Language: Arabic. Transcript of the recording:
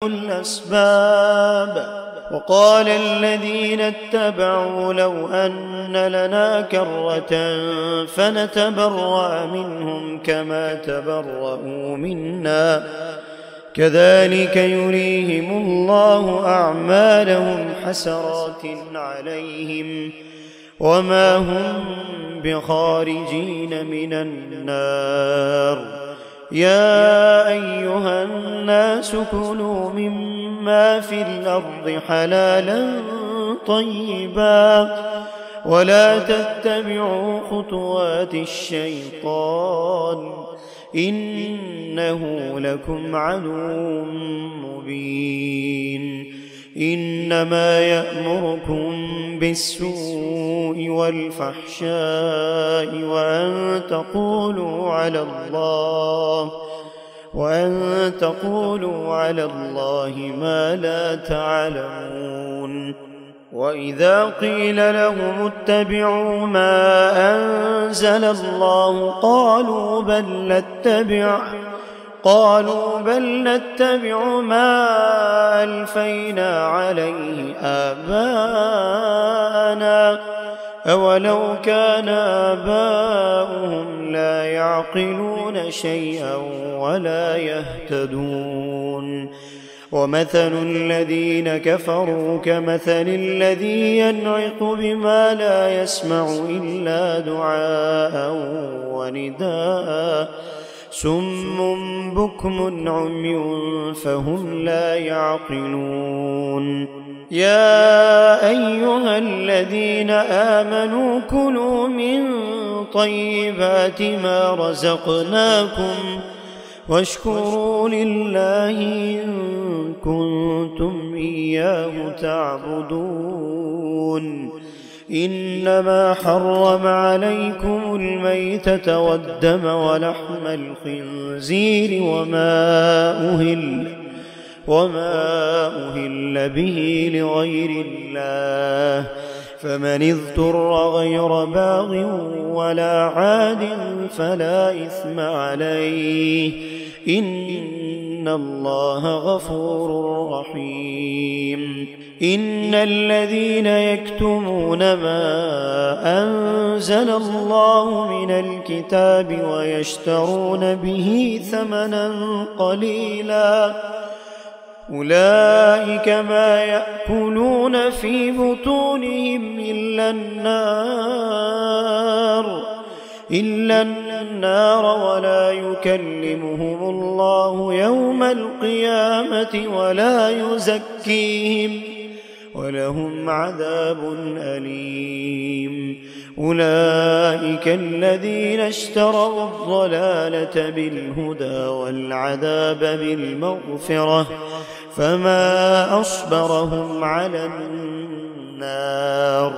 الأسباب. وقال الذين اتبعوا لو أن لنا كرة فنتبرأ منهم كما تبرأوا منا كذلك يريهم الله أعمالهم حسرات عليهم وما هم بخارجين من النار. يا أيها الناس كلوا مما في الأرض حلالا طيبا ولا تتبعوا خطوات الشيطان إنه لكم عدو مبين. إنما يأمركم بالسوء والفحشاء وأن تقولوا على الله ما لا تعلمون. وإذا قيل لهم اتبعوا ما أنزل الله قالوا بل نتبع ما ألفينا عليه آباءنا أولو كان آباؤهم لا يعقلون شيئا ولا يهتدون. ومثل الذين كفروا كمثل الذي ينعق بما لا يسمع إلا دعاء ونداء صم بكم عمي فهم لا يعقلون. يا أيها الذين آمنوا كلوا من طيبات ما رزقناكم واشكروا لله إن كنتم إياه تعبدون. إنما حرم عليكم الميتة والدم ولحم الخنزير وما أهل به لغير الله فمن اضطر غير باغ ولا عاد فلا إثم عليه إن الله غفور رحيم. إن الذين يكتمون ما أنزل الله من الكتاب ويشترون به ثمنا قليلا أولئك ما يأكلون في بطونهم إلا النار ولا يكلمهم الله يوم القيامة ولا يزكيهم ولهم عذاب أليم. أولئك الذين اشتروا الضلالة بالهدى والعذاب بالمغفرة فما أصبرهم على النار.